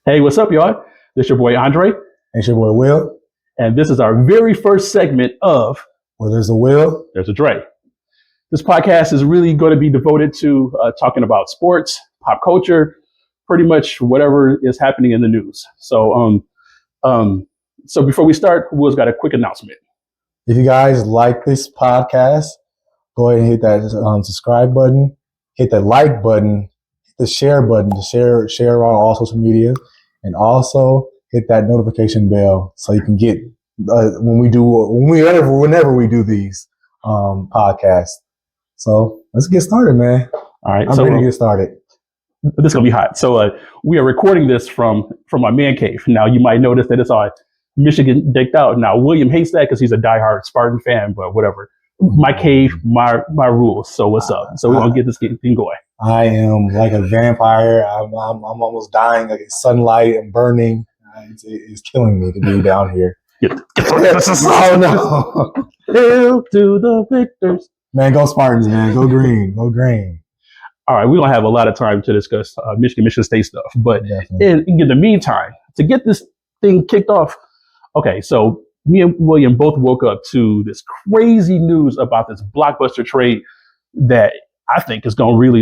Hey, what's up, y'all? This your boy Andre, It's your boy Will. and this is our very first segment of Where there's a will, There's a Dre. This podcast is really going to be devoted to talking about sports, pop culture, pretty much whatever is happening in the news. So before we start, Will's got a quick announcement. if you guys like this podcast, go ahead and hit that subscribe button, hit the like button, hit the share button to share on all social media, and also hit that notification bell so you can get whenever we do these podcasts. So let's get started, man. All right, I'm ready to get started. This is gonna be hot. So we are recording this from my man cave. Now you might notice that it's all Michigan decked out. Now William hates that because he's a diehard Spartan fan, but whatever. My cave, my rules. So what's up? So we're gonna get this thing going. I am like a vampire. I'm almost dying. Like sunlight and burning. It's killing me to be down here. Oh no! Hail to the victors. Man, go Spartans, man. Go green. Go green. All right, we don't have a lot of time to discuss Michigan State stuff, but in the meantime, to get this thing kicked off, okay, so me and William both woke up to this crazy news about this blockbuster trade that I think is going to really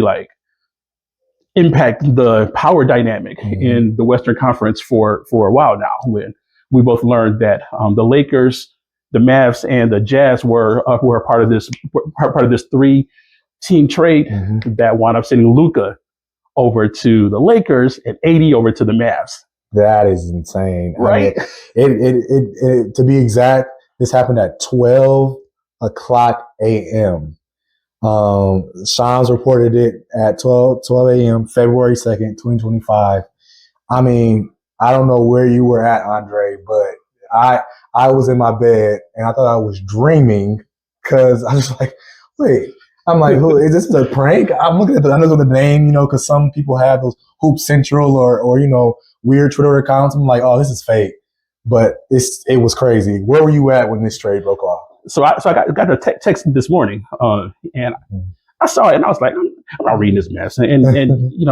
impact the power dynamic in the Western Conference for a while now. When we both learned that the Lakers, the Mavs, and the Jazz were part of this three-team trade that wound up sending Luka over to the Lakers and AD over to the Mavs. That is insane, right? I mean, it to be exact, this happened at 12 o'clock a.m. Shams reported it at 12 a.m. February 2nd, 2025. I mean, I don't know where you were at, Andre, but I was in my bed and I thought I was dreaming because I was like, wait. I'm like, who is this? A prank? I'm looking at the under the name, because some people have those Hoop Central or weird Twitter accounts. I'm like, oh, this is fake. But it was crazy. Where were you at when this trade broke off? So I got a text this morning, and I saw it, and I was like, I'm not reading this mess. And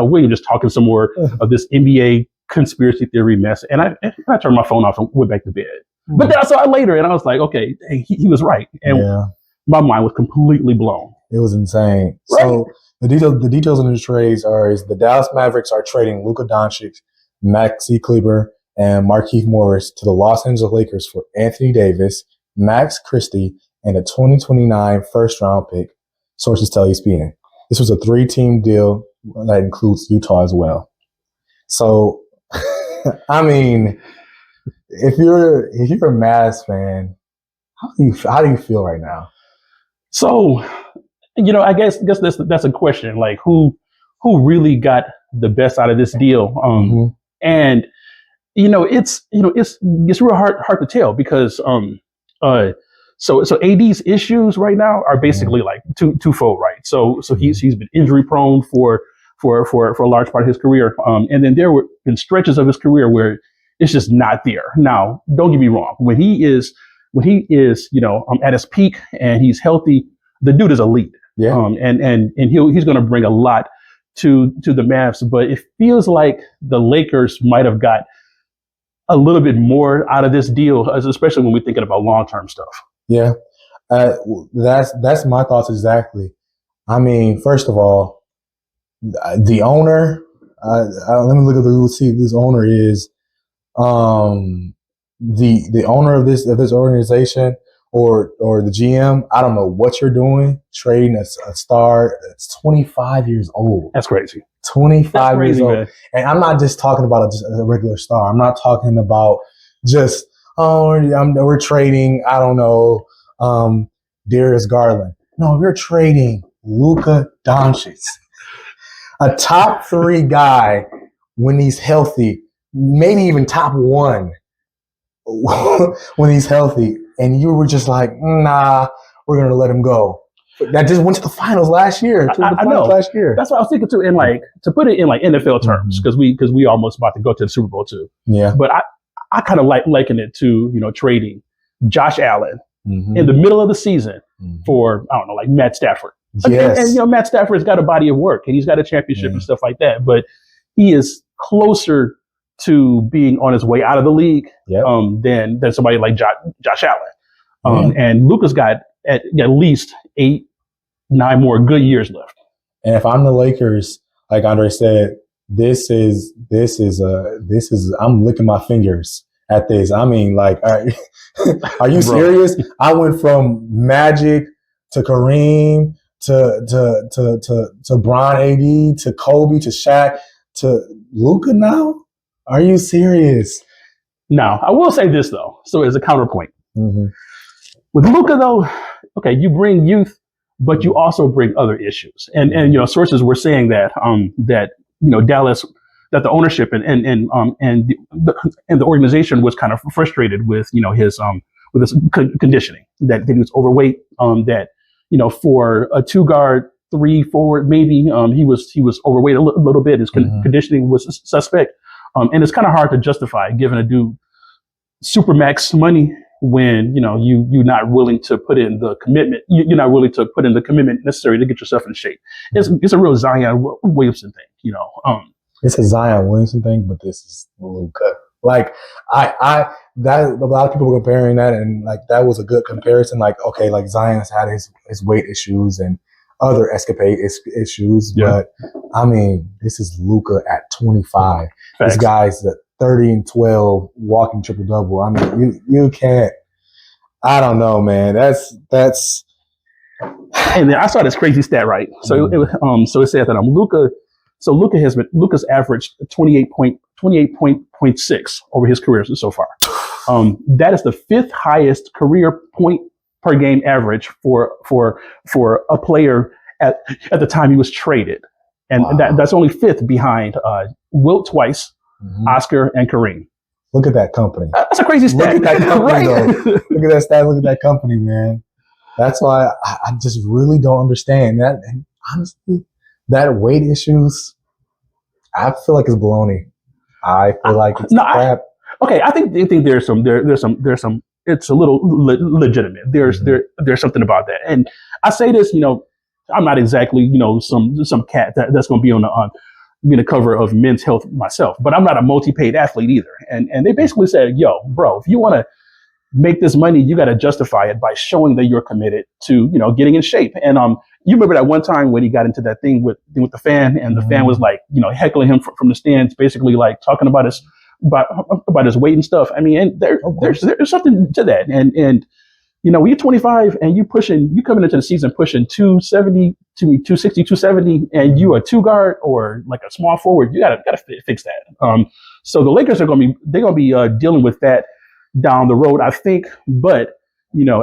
William just talking some more of this NBA conspiracy theory mess. And I turned my phone off and went back to bed. But then I saw it later, and I was like, okay, he was right. And my mind was completely blown. It was insane. Right. So the details in the trades is the Dallas Mavericks are trading Luka Doncic, Maxi Kleber, and Markieff Morris to the Los Angeles Lakers for Anthony Davis, Max Christie, and a 2029 first-round pick, sources tell ESPN. This was a 3-team deal that includes Utah as well. So, I mean, if you're a Mavs fan, how do you feel right now? So, I guess that's a question. Like, who really got the best out of this deal? And it's real hard to tell because so AD's issues right now are basically like twofold, right? So he's been injury prone for a large part of his career, and then there were been stretches of his career where it's just not there. Now, don't get me wrong, when he is at his peak and he's healthy, the dude is elite. Yeah. And he's going to bring a lot to the Mavs, but it feels like the Lakers might have got a little bit more out of this deal, especially when we're thinking about long-term stuff. Yeah, that's my thoughts exactly. I mean, first of all, the owner. Let me look at let's see if this owner is the owner of this organization. Or the GM, I don't know what you're doing, trading a star that's 25 years old. That's crazy. 25 years old. Man. And I'm not just talking about a regular star. I'm not talking about just, we're trading, I don't know, Darius Garland. No, we're trading Luka Doncic. A top 3 guy when he's healthy, maybe even top 1 when he's healthy. And you were just like, nah, we're going to let him go. That just went to the finals last year. I know. That's what I was thinking too. And to put it in NFL terms, because we almost about to go to the Super Bowl too. Yeah. But I kind of liken it to, trading Josh Allen in the middle of the season for, I don't know, like Matt Stafford. Yes. And Matt Stafford's got a body of work and he's got a championship and stuff like that. But he is closer to being on his way out of the league Yep. than somebody like Josh Allen. And Luka's got at least 8-9 more good years left. And if I'm the Lakers, like Andre said, this is I'm licking my fingers at this. I mean, like, are you serious? I went from Magic to Kareem to Bron AD to Kobe to Shaq to Luka now? Are you serious? Now, I will say this though. So as a counterpoint, Mm-hmm. with Luka though, okay, you bring youth, but you also bring other issues. And sources were saying that Dallas, that the ownership and the organization was kind of frustrated with his conditioning, that he was overweight, that for a 2 guard, 3 forward, maybe he was overweight a little bit. His conditioning was suspect, and it's kind of hard to justify giving a dude supermax money when you're not willing to put in the commitment. You're not willing to put in the commitment necessary to get yourself in shape. It's a real Zion Williamson thing, It's a Zion Williamson thing, but this is Luka. Like that a lot of people were comparing that, and like that was a good comparison. Like, okay, like Zion's had his weight issues and other escapade issues, but I mean, this is Luka at 25. Facts. This guy's at 30-12 walking triple double. I mean, you can't. I don't know, man. That's. And then I saw this crazy stat, right? So it said that Luka. So Luka's averaged 28.6 over his career so far. That is the 5th highest career point per game average for a player at the time he was traded, and that's only 5th behind Wilt twice, Oscar, and Kareem. Look at that company. That's a crazy stat. Look at that company, right? Look at that stat. Look at that company, man. That's why I just really don't understand that. And honestly, that weight issues, I feel like it's baloney. I feel like it's crap. I think there's some. It's a little legitimate. There's something about that, and I say this. I'm not exactly some cat that's going to be on the cover of Men's Health myself, but I'm not a multi-paid athlete either. And they basically said, yo, bro, if you want to make this money, you got to justify it by showing that you're committed to, getting in shape. And you remember that one time when he got into that thing with the fan, and the fan was like, heckling him from the stands, basically like talking about his weight and stuff. I mean, and there's something to that. And when you're 25 and you coming into the season pushing 270 to 260, 270, and you a 2 guard or like a small forward, you gotta fix that. So the Lakers they're gonna be dealing with that down the road, I think. But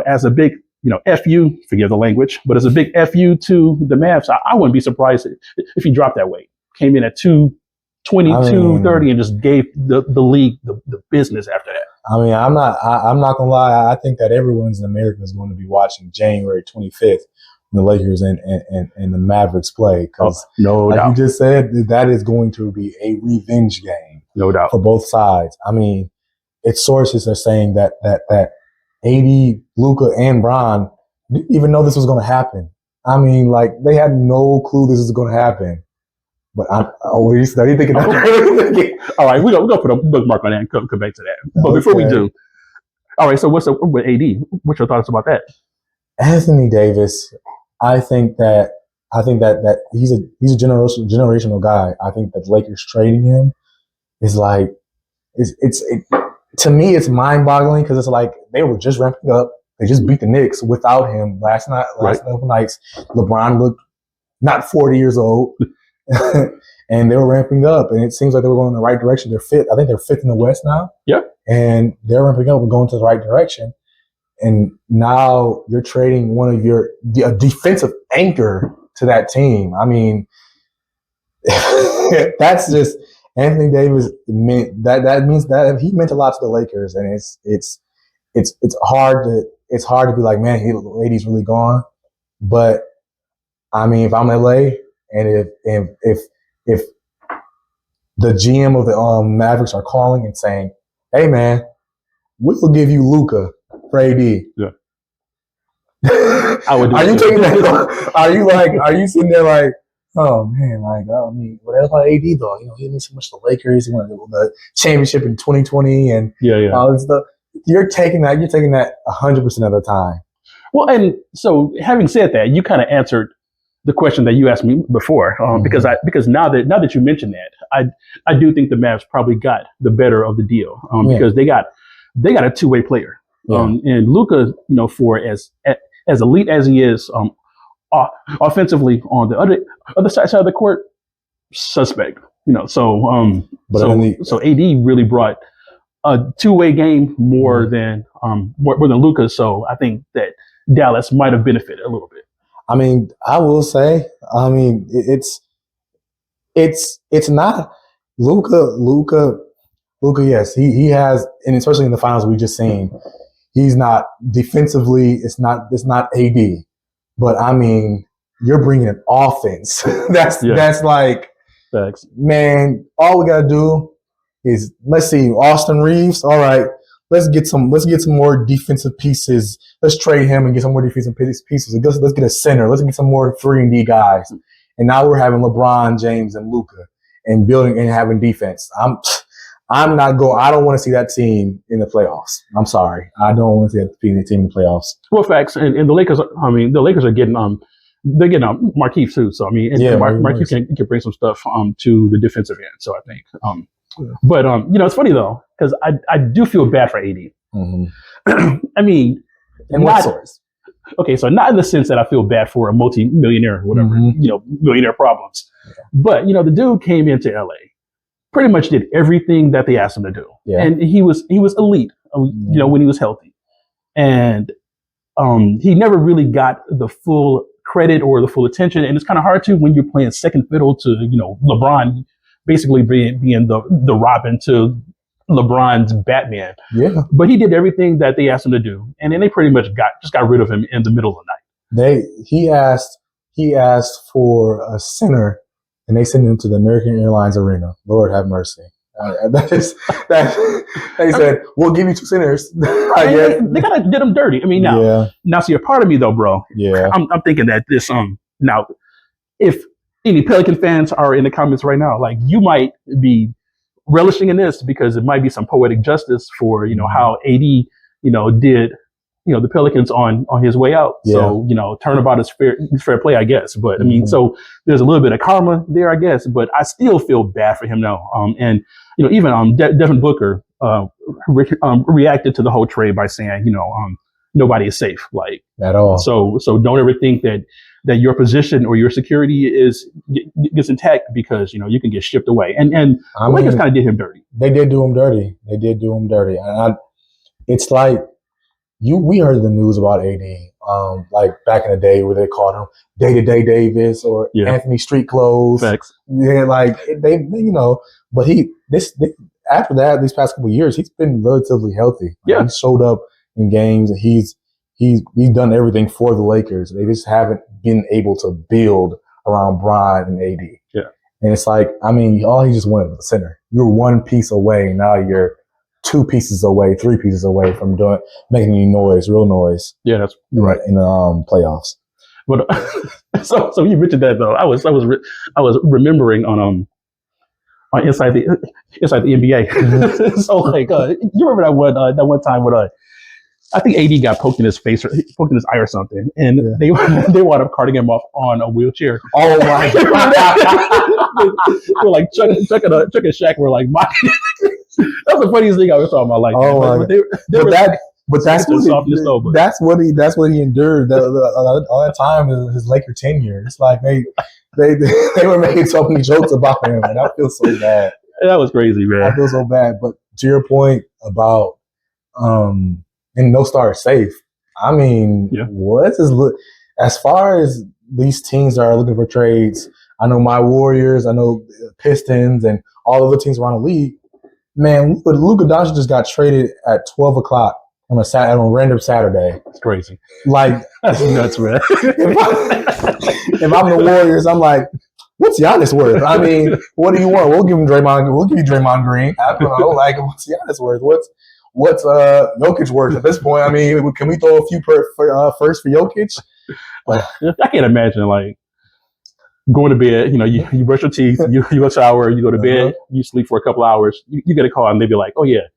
as a big FU, forgive the language, but as a big FU to the Mavs, I wouldn't be surprised if he dropped that weight, came in at 220, 230, and just gave the league the business after that. I mean, I'm not gonna lie. I think that everyone's in America is going to be watching January 25th when the Lakers and the Mavericks play, because no doubt, you just said, that is going to be a revenge game, no doubt, for both sides. I mean, its sources are saying that AD, Luka, and Bron didn't even know this was going to happen. I mean, like, they had no clue this was going to happen. But what are you thinking? All right, we're gonna put a bookmark on that and come back to that. But before we do, all right. So what's up with AD? What's your thoughts about that? Anthony Davis, I think that he's a generational guy. I think that Lakers trading him is like to me it's mind-boggling, because it's like they were just ramping up. They just beat the Knicks without him last couple nights. LeBron looked not 40 years old. And they were ramping up, and it seems like they were going in the right direction. They're fifth. I think they're 5th in the West now. Yep. And they're ramping up and going to the right direction. And now you're trading one of a defensive anchor to that team. I mean, that's just Anthony Davis meant that means that he meant a lot to the Lakers, and it's hard to be like, man, AD's really gone. But I mean, if I'm LA, and if the GM of the Mavericks are calling and saying, "Hey, man, we'll give you Luka for AD," yeah, I would. Are you taking that? Are you sitting there like, Oh man, but that's like AD though. He didn't mean so much to the Lakers. He won the championship in 2020, and Yeah. all this stuff. You're taking that 100% of the time. Well, and so having said that, you kind of answered the question that you asked me before, because now that you mentioned that, I do think the Mavs probably got the better of the deal, because they got a two-way player, and Luka, for as elite as he is, offensively on the other side of the court, suspect, so AD really brought a two-way game more than Luka, so I think that Dallas might have benefited a little bit. I mean, I will say, it's not Luka. Yes, he has, and especially in the finals we just seen, he's not defensively. It's not AD, but I mean, you're bringing an offense. That's like, Thanks. Man. All we gotta do is let's see, Austin Reeves. All right, let's get some more defensive pieces. Let's trade him and get some more defensive pieces. Let's get a center. Let's get some more 3-and-D guys. And now we're having LeBron James and Luka and building and having defense. I'm not going. I don't want to see that team in the playoffs. I'm sorry. I don't want to see that team in the playoffs. Well, facts. And the Lakers. The Lakers are getting they're getting Markieff too. So Markieff can bring some stuff to the defensive end. So I think. But it's funny though, because I do feel bad for AD. Mm-hmm. I mean, in what sorts? Okay, so not in the sense that I feel bad for a multi-millionaire or whatever, millionaire problems. Yeah. But, the dude came into LA, pretty much did everything that they asked him to do. Yeah. And he was elite, when he was healthy. And he never really got the full credit or the full attention. And it's kind of hard to when you're playing second fiddle to, LeBron, basically being the Robin to LeBron's Batman. Yeah. But he did everything that they asked him to do. And then they pretty much got rid of him in the middle of the night. He asked for a center, and they sent him to the American Airlines Arena. Lord have mercy. They said, we'll give you 2 centers. They kind of did him dirty. I mean, now see, a part of me though, bro. Yeah. I'm thinking that this now, if any Pelican fans are in the comments right now, like, you might be relishing in this because it might be some poetic justice for how AD did the Pelicans on his way out. Yeah. So turnabout is fair play, I guess. But I mean, so there's a little bit of karma there, I guess. But I still feel bad for him now. And even Devin Booker reacted to the whole trade by saying nobody is safe, like, at all. So don't ever think that your position or your security gets intact because you can get shipped away. And the Lakers kind of did him dirty. They did do him dirty. And it's like we heard the news about AD, like back in the day where they called him Day-to-Day Davis or Anthony Street Clothes. Facts. Yeah, like they but after that, these past couple of years, he's been relatively healthy. Yeah, he showed up in games. He's done everything for the Lakers. They just haven't been able to build around Bron and AD. Yeah, and it's like, I mean, all he just wanted was the center. You're 1 piece away. Now you're 2 pieces away, 3 pieces away from making any noise, real noise. Yeah, that's right in the playoffs. But so you mentioned that though. I was remembering on inside the NBA. Mm-hmm. So like, you remember that one time when I think AD got poked in his face or poked in his eye or something, and they wound up carting him off on a wheelchair. Oh my god! We're like Chuck and Shaq were like, that's the funniest thing I ever saw in my life. Oh my god! That's what he endured all that time in his Laker tenure. It's like they were making so many jokes about him, and I feel so bad. That was crazy, man. I feel so bad. But to your point about and no star is safe. I mean, as far as these teams that are looking for trades, I know my Warriors, I know Pistons, and all of the teams around the league. Man, Luka Doncic just got traded at 12 o'clock on a random Saturday. It's crazy. Like, that's nuts, man. If I'm the Warriors, I'm like, what's Giannis worth? I mean, what do you want? We'll give you Draymond Green. I don't know. Like, what's Giannis worth? What's Jokic worth at this point? I mean, can we throw a few first for Jokic? I can't imagine like going to bed. You brush your teeth, you go shower, you go to bed, you sleep for a couple hours. You get a call and they be like, "Oh yeah,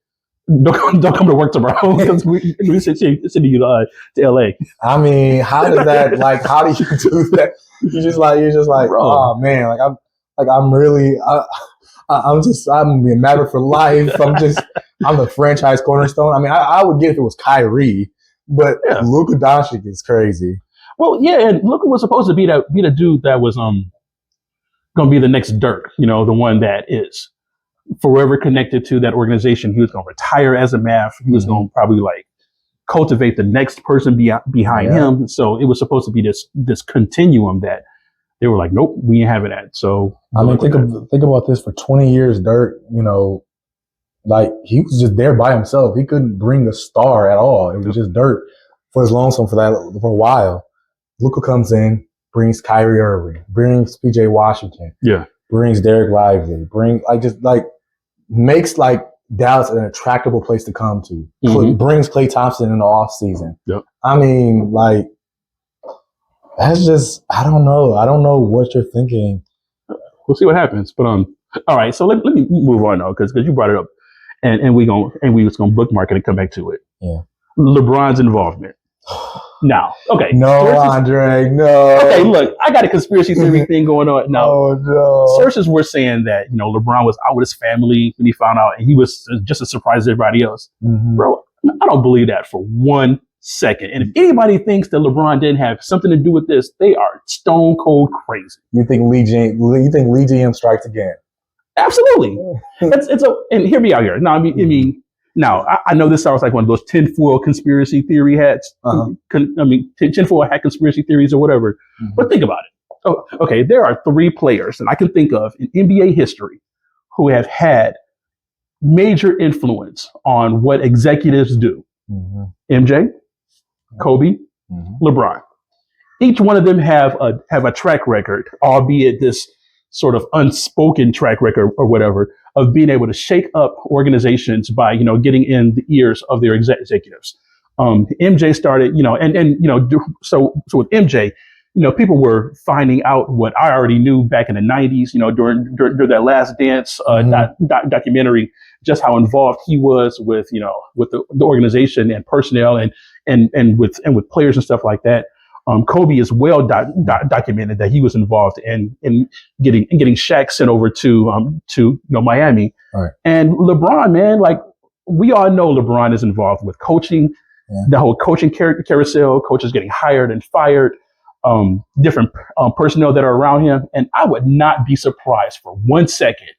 don't come to work tomorrow because we send you to LA." I mean, how does that like? How do you do that? You're just like, Bro. oh man, I'm a Maverick for life. I'm the franchise cornerstone. I mean, I would get if it was Kyrie, but Luka Doncic is crazy. Well, yeah, and Luka was supposed to be the dude that was going to be the next Dirk. The one that is forever connected to that organization. He was going to retire as a Mav. He was going to probably like cultivate the next person behind him. So it was supposed to be this continuum that they were like, nope, we ain't having that. So I mean, think about this. For 20 years, Dirk, like he was just there by himself. He couldn't bring a star at all. It was just Dirk for his lonesome for a while. Luka comes in, brings Kyrie Irving, brings PJ Washington, brings Derek Lively, makes like Dallas an attractable place to come to. Brings Klay Thompson in the off season. Yep. I mean, like that's just I don't know what you're thinking. We'll see what happens. But all right. So let me move on though, because you brought it up, and we was gonna bookmark it and come back to it. Yeah. LeBron's involvement. Now, okay. No, Andre, no. Okay, look, I got a conspiracy theory thing going on. Now, sources were saying that, LeBron was out with his family when he found out, and he was just as surprised as everybody else. Bro, I don't believe that for 1 second. And if anybody thinks that LeBron didn't have something to do with this, they are stone cold crazy. You think Lee GM strikes again? Absolutely. And hear me out here. Now, Now, I know this sounds like one of those tinfoil conspiracy theory hats. Tinfoil hat conspiracy theories or whatever. But think about it. Oh, okay, there are 3 players that I can think of in NBA history who have had major influence on what executives do. MJ, Kobe, LeBron. Each one of them have a track record, albeit this sort of unspoken track record or whatever, of being able to shake up organizations by, getting in the ears of their executives. MJ started, so with MJ, people were finding out what I already knew back in the 90s, during that Last Dance documentary, just how involved he was with the organization and personnel and with players and stuff like that. Kobe is well documented that he was involved in getting Shaq sent over to Miami. Right. And LeBron, man, like we all know LeBron is involved with coaching, the whole coaching carousel, coaches getting hired and fired, different personnel that are around him. And I would not be surprised for 1 second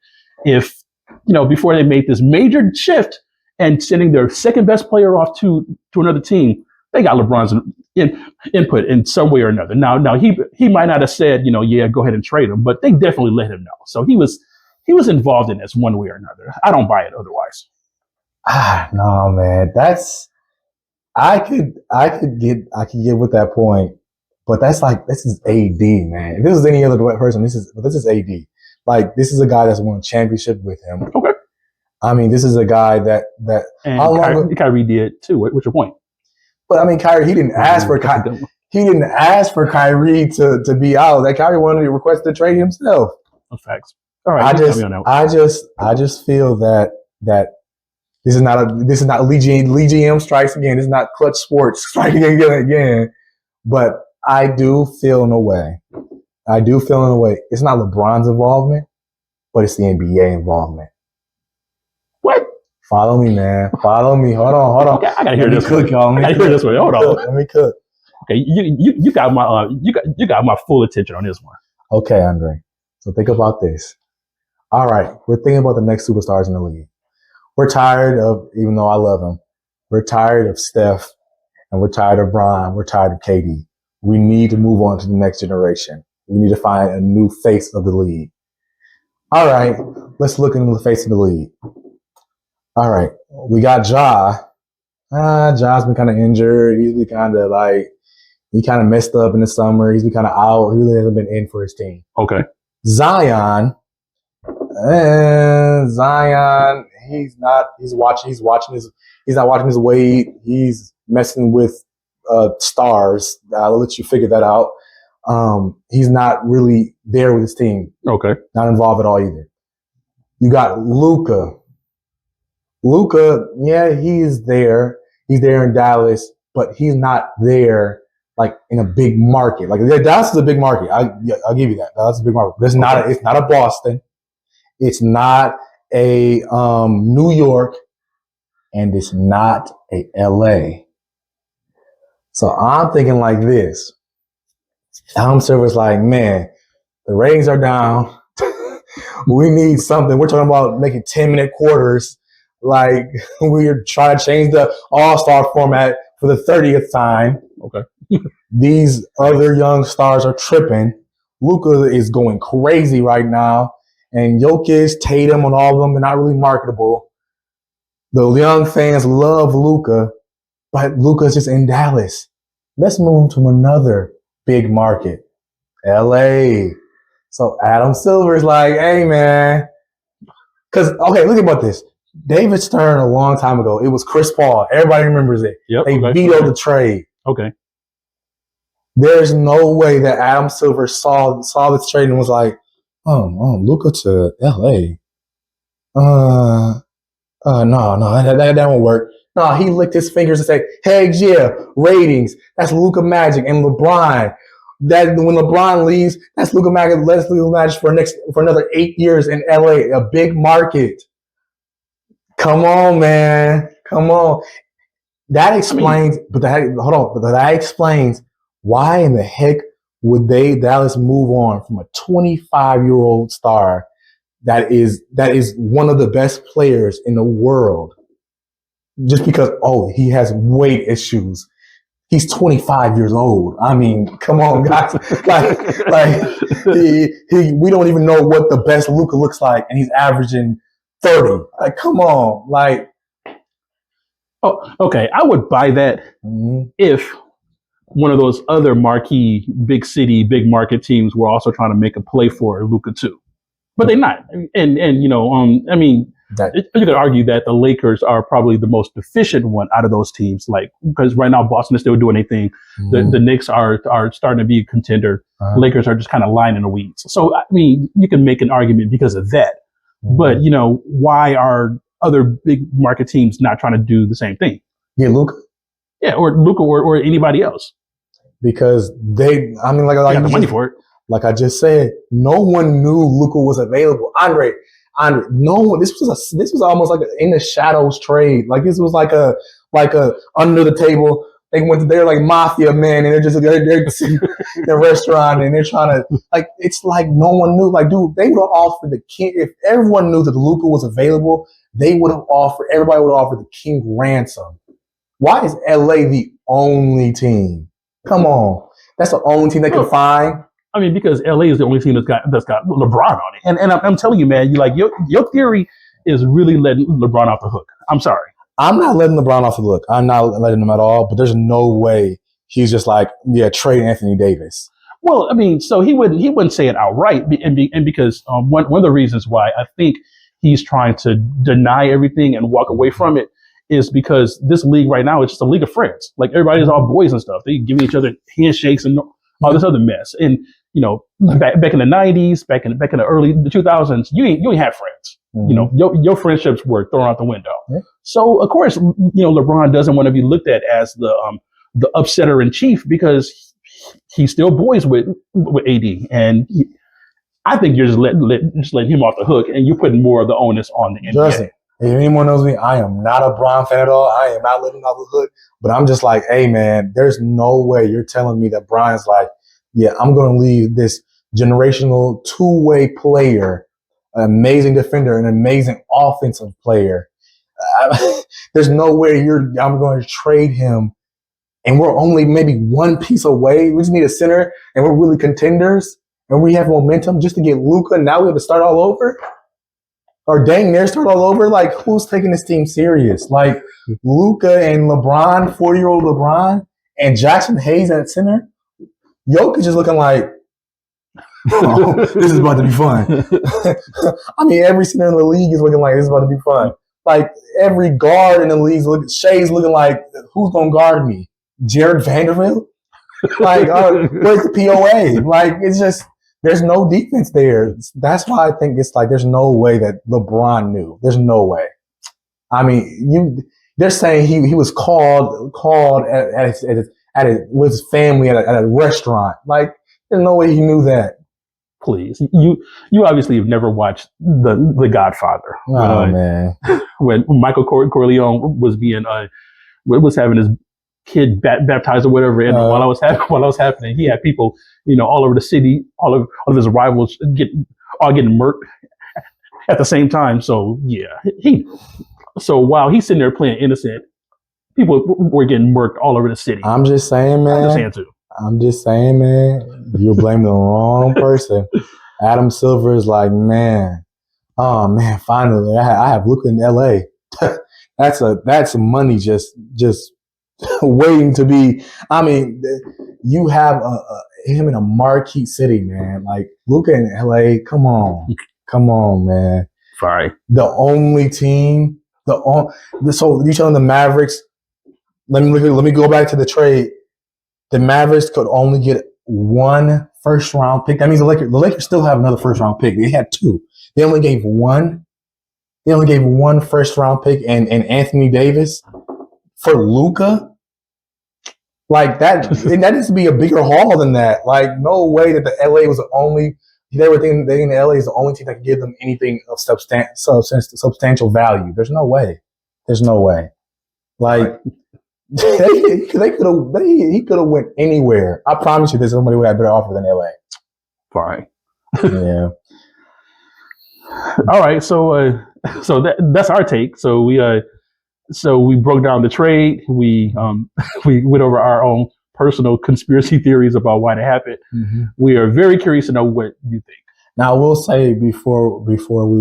if, before they made this major shift and sending their second best player off to another team, they got LeBron's input in some way or another. Now he might not have said, go ahead and trade him, but they definitely let him know. So he was involved in this one way or another. I don't buy it otherwise. No, man. I could get with that point, but that's like this is AD, man. If this is any other person, this is AD. Like this is a guy that's won a championship with him. Okay. I mean, this is a guy that and Kyrie did too. What's your point? But I mean, Kyrie, he didn't ask for Kyrie to be out. That Kyrie wanted to request the trade himself. No facts. All right. I just feel that this is not Lee GM strikes again. This is not Clutch Sports striking again. But I do feel in a way. It's not LeBron's involvement, but it's the NBA involvement. What? Follow me, man. Follow me. Hold on. Okay, I gotta hear this one. Y'all. I gotta hear this one. Hold on. Let me cook. Okay, you got my you got my full attention on this one. Okay, Andre. So think about this. All right, we're thinking about the next superstars in the league. We're tired of, even though I love him, we're tired of Steph, and we're tired of Bron. We're tired of KD. We need to move on to the next generation. We need to find a new face of the league. All right, let's look into the face of the league. All right, we got Ja. Ja's been kind of injured. He's been kind of he kind of messed up in the summer. He's been kind of out. He really hasn't been in for his team. Okay. Zion, he's not watching his weight. He's messing with stars. I'll let you figure that out. He's not really there with his team. Okay. Not involved at all either. You got Luka. Luka, yeah, he's there. He's there in Dallas, but he's not there like in a big market. Like Dallas is a big market. I'll give you that. Dallas is a big market. But it's not a Boston. It's not a New York, and it's not a LA. So I'm thinking like this. Adam Silver's like, man, the ratings are down. We need something. We're talking about making 10-minute quarters. Like, we're trying to change the all-star format for the 30th time. Okay. These other young stars are tripping. Luka is going crazy right now. And Jokic, Tatum, and all of them, they're not really marketable. The young fans love Luka, but Luka's just in Dallas. Let's move to another big market, LA. So Adam Silver's like, hey, man. Because, okay, look about this. David Stern, a long time ago, it was Chris Paul. Everybody remembers it. Yep, they vetoed the trade. Okay. There's no way that Adam Silver saw this trade and was like, Luka to LA. No, that won't work. No, he licked his fingers and said, hey, yeah, ratings. That's Luka Magic and LeBron. That when LeBron leaves, that's Luka Magic. Let's Luka Magic for another 8 years in LA, a big market. Come on, man. Come on. That explains, that explains why in the heck would Dallas move on from a 25-year-old star that is one of the best players in the world just because, he has weight issues. He's 25 years old. I mean, come on, guys. We don't even know what the best Luka looks like, and he's averaging 30. Like, come on. Like, oh, okay. I would buy that if one of those other marquee big city, big market teams were also trying to make a play for Luka too. But they're not. And you could argue that the Lakers are probably the most efficient one out of those teams. Like, because right now Boston is still doing a thing. The Knicks are starting to be a contender. Lakers are just kind of lying in the weeds. So, I mean, you can make an argument because of that. But, why are other big market teams not trying to do the same thing? Yeah, Luka. Yeah, or Luka or anybody else. Because they got the money for it. Like I just said, no one knew Luka was available. Andre, no one. This was almost like an in the shadows trade. Like this was like a under the table. They're like mafia men, and they're in the restaurant, and they're trying to like. It's like no one knew. Like, dude, they would have offered the king if everyone knew that Luka was available. Everybody would have offered the king ransom. Why is LA the only team? Come on, that's the only team they can find. I mean, because LA is the only team that's got LeBron on it, and I'm telling you, man, your theory is really letting LeBron off the hook. I'm sorry. I'm not letting LeBron off the hook. I'm not letting him at all. But there's no way he's just like, trade Anthony Davis. Well, I mean, so he wouldn't say it outright, and because one of the reasons why I think he's trying to deny everything and walk away from it is because this league right now is just a league of friends. Like everybody's all boys and stuff. They give each other handshakes and all this other mess. And back in the 90s, back in the early 2000s, you ain't had friends. Your friendships were thrown out the window. Yeah. So of course, LeBron doesn't want to be looked at as the upsetter in chief because he's still boys with AD, and I think you're just letting him off the hook, and you're putting more of the onus on the NBA. Justin, if anyone knows me, I am not a Bron fan at all. I am not letting him off the hook, but I'm just like, hey man, there's no way you're telling me that Bron's like, yeah, I'm going to leave this generational two-way player, an amazing defender, an amazing offensive player. There's no way I'm going to trade him, and we're only maybe one piece away. We just need a center, and we're really contenders, and we have momentum just to get Luka. Now we have to start all over, or dang near start all over. Like, who's taking this team serious? Like Luka and LeBron, 40-year-old LeBron, and Jackson Hayes at center. Jokic is looking like, this is about to be fun. I mean, every center in the league is looking like this is about to be fun. Like, every guard in the league, Shay's looking like, who's going to guard me? Jared Vanderbilt? Like, where's the POA? Like, it's just there's no defense there. That's why I think it's like there's no way that LeBron knew. There's no way. I mean, they're saying he was called with his family at a restaurant. Like, there's no way he knew that. Please, you obviously have never watched the Godfather. Oh man, when Michael Corleone was having his kid baptized or whatever, and while I was happening, he had people, all over the city, all of his rivals getting murked at the same time. So yeah, so while he's sitting there playing innocent, people were getting murked all over the city. I'm just saying, man. I'm just saying, man. You're blaming the wrong person. Adam Silver is like, man. Oh man, finally, I have Luka in LA. That's money just waiting to be. I mean, you have him in a marquee city, man. Like Luka in LA. Come on, man. Sorry. The only team. So you telling the Mavericks? Let me go back to the trade. The Mavericks could only get one first round pick. That means the Lakers still have another first round pick. They had two. They only gave one. They only gave one first round pick and Anthony Davis for Luka. Like that needs to be a bigger haul than that. Like no way that the LA was the only. They were thinking the LA is the only team that could give them anything of substantial value. There's no way. Like. He could have went anywhere. I promise you, there's somebody with a better offer than LA. Fine. Yeah. All right. So that's our take. So we broke down the trade. We went over our own personal conspiracy theories about why it happened. Mm-hmm. We are very curious to know what you think. Now, I will say before we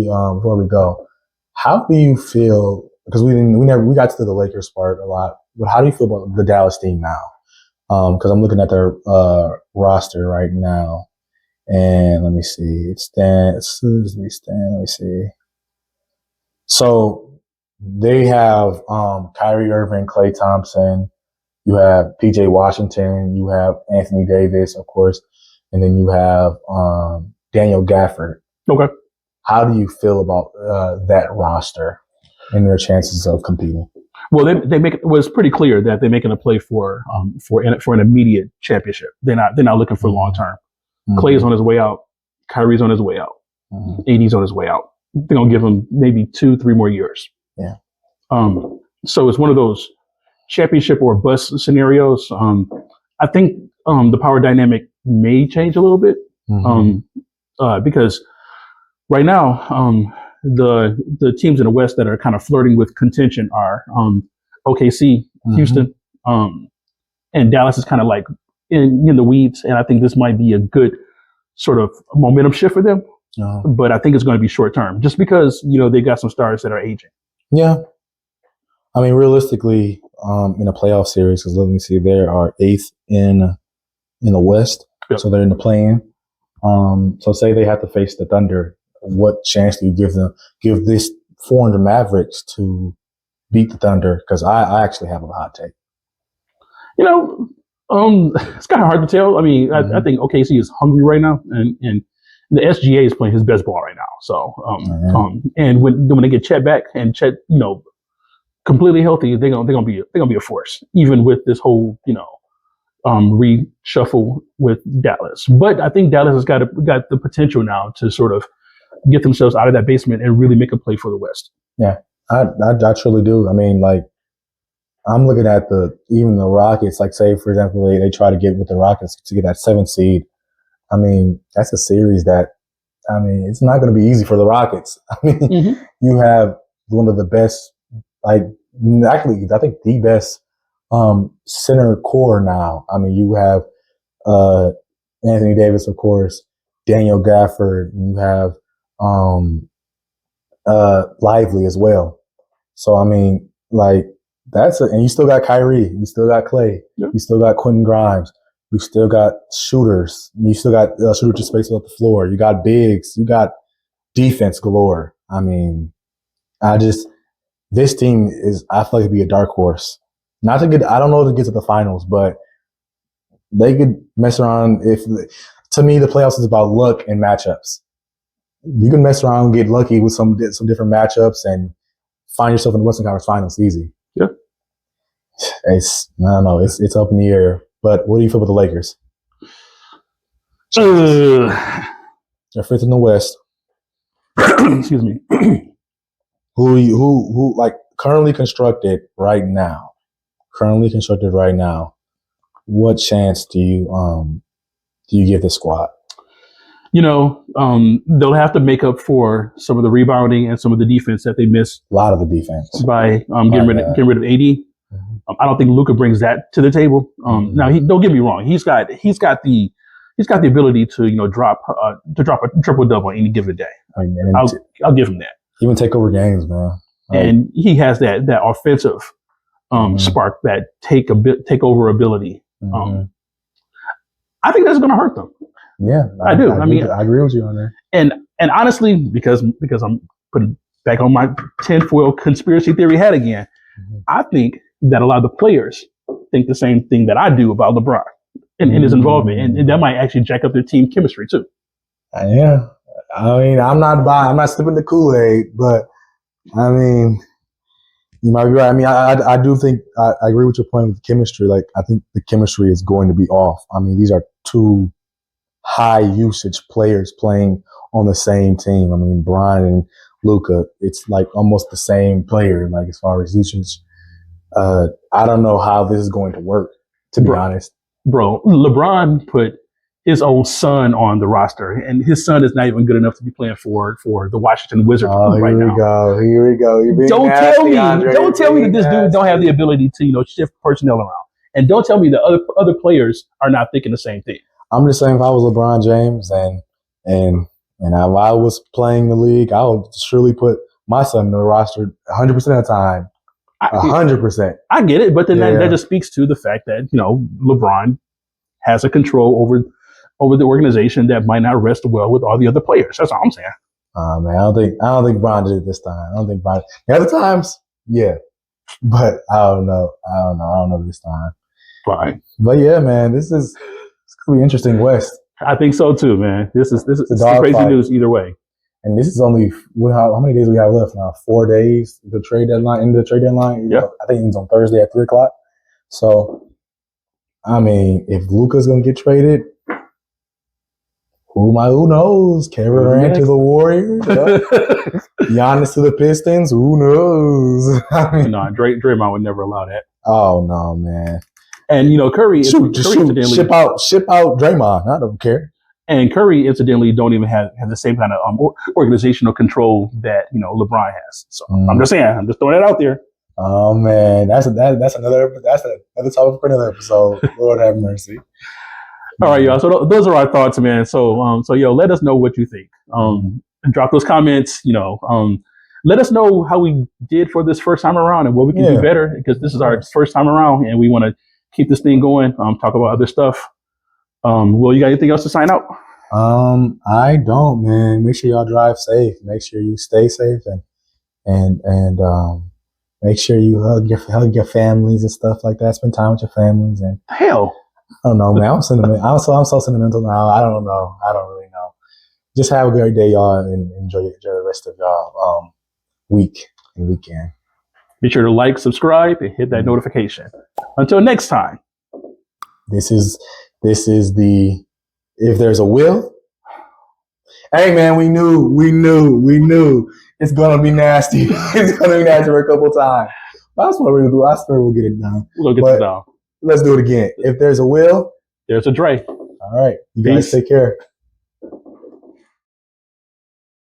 go, how do you feel? Because we got to the Lakers part a lot. But how do you feel about the Dallas team now? Because I'm looking at their roster right now, and let me see. Let me see. So they have Kyrie Irving, Klay Thompson. You have PJ Washington. You have Anthony Davis, of course, and then you have Daniel Gafford. Okay. How do you feel about that roster and their chances of competing? Well, they make it was pretty clear that they're making a play for an immediate championship. They're not looking for long term. Mm-hmm. Clay is on his way out. Kyrie's on his way out. Mm-hmm. AD's on his way out. They're gonna give him maybe 2-3 more years. Yeah. So it's one of those championship or bust scenarios. I think the power dynamic may change a little bit. Mm-hmm. Because right now, the teams in the West that are kind of flirting with contention are OKC, mm-hmm. Houston, and Dallas is kind of like in the weeds. And I think this might be a good sort of momentum shift for them. Uh-huh. But I think it's going to be short term, just because they got some stars that are aging. Yeah, I mean, realistically, in a playoff series, because let me see, they are 8th in the West, yep. So they're in the play-in. So say they have to face the Thunder. What chance do you give this 400 Mavericks to beat the Thunder? Because I actually have a hot take. It's kind of hard to tell. I mean, mm-hmm. I think OKC is hungry right now, and the SGA is playing his best ball right now. So, and when they get Chet back and Chet, completely healthy, they're gonna be a force, even with this whole reshuffle with Dallas. But I think Dallas has got the potential now to sort of get themselves out of that basement and really make a play for the West. Yeah, I truly do. I mean, like, I'm looking at even the Rockets, like say, for example, they try to get with the Rockets to get that 7th seed. I mean, that's a series it's not going to be easy for the Rockets. I mean, mm-hmm. You have one of the best, actually, I think the best center core now. I mean, you have Anthony Davis, of course, Daniel Gafford, you have Lively as well. So, I mean, like, and you still got Kyrie, you still got Clay, yep. You still got Quentin Grimes, you still got shooters, you still got shooters to space up the floor, you got bigs, you got defense galore. I mean, this team I feel like it'd be a dark horse. I don't know if it gets to the finals, but They could mess around. To me, the playoffs is about luck and matchups. You can mess around and get lucky with some different matchups and find yourself in the Western Conference Finals easy. Yeah. I don't know. It's up in the air. But what do you feel about the Lakers? They're fifth in the West. Excuse me. Who like currently constructed right now? What chance do you give the squad? They'll have to make up for some of the rebounding and some of the defense that they missed. A lot of the defense by getting rid of AD. Mm-hmm. I don't think Luka brings that to the table. Now, don't get me wrong. He's got the ability to drop a triple double on any given day. I'll give him that. Even take over games, man. And he has that offensive spark, that take over ability. I think that's going to hurt them. Yeah, I do. I agree with you on that. And honestly, because I'm putting back on my tinfoil conspiracy theory hat again, I think that a lot of the players think the same thing that I do about LeBron and his involvement, and that might actually jack up their team chemistry too. Yeah, I mean, I'm not slipping the Kool-Aid, but I mean, you might be right. I mean, I do think I agree with your point with chemistry. Like, I think the chemistry is going to be off. I mean, these are two high usage players playing on the same team. I mean, Brian and Luka, it's like almost the same player, like as far as usage. I don't know how this is going to work, to be honest. Bro, LeBron put his own son on the roster, and his son is not even good enough to be playing for the Washington Wizards right now. Here we go. Don't tell me that this dude don't have the ability to shift personnel around, and don't tell me that other players are not thinking the same thing. I'm just saying, if I was LeBron James and if I was playing the league, I would surely put my son on the roster 100% of the time. 100%. I get it, but then that just speaks to the fact that LeBron has a control over the organization that might not rest well with all the other players. That's all I'm saying. Man, I don't think Brian did it this time. I don't think Brian. The other times, yeah, but I don't know. I don't know this time. Fine. But yeah, man, it's gonna be interesting West. I think so too, man. This is crazy news either way. And this is only how many days we have left now? 4 days. The trade deadline. Yeah. I think it's on Thursday at 3:00. So, I mean, if Luka's gonna get traded, who knows? Kevin Durant to the Warriors, Giannis to the Pistons. Who knows? I mean, no, Draymond would never allow that. Oh no, man. And Curry, ship out Draymond. I don't care. And Curry, incidentally, don't even have the same kind of organizational control that LeBron has. So I'm just saying, I'm just throwing it out there. Oh man, that's another topic for another episode. Lord have mercy. All right, y'all. So those are our thoughts, man. So let us know what you think. Drop those comments. Let us know how we did for this first time around and what we can do better, because this is our first time around and we want to keep this thing going. Talk about other stuff. Will, you got anything else to sign out? I don't, man. Make sure y'all drive safe. Make sure you stay safe and make sure you hug your families and stuff like that. Spend time with your families and hell. I don't know, man. I'm sentimental. I'm so sentimental now. I don't know. I don't really know. Just have a great day, y'all, and enjoy the rest of y'all week and weekend. Be sure to like, subscribe, and hit that notification. Until next time. This is the if there's a will. Hey man, we knew it's gonna be nasty. It's gonna be nasty for a couple times. But that's what we're gonna do. I swear we'll get it done. We'll get it done. Let's do it again. If there's a will, there's a Dre. All right. You guys take care.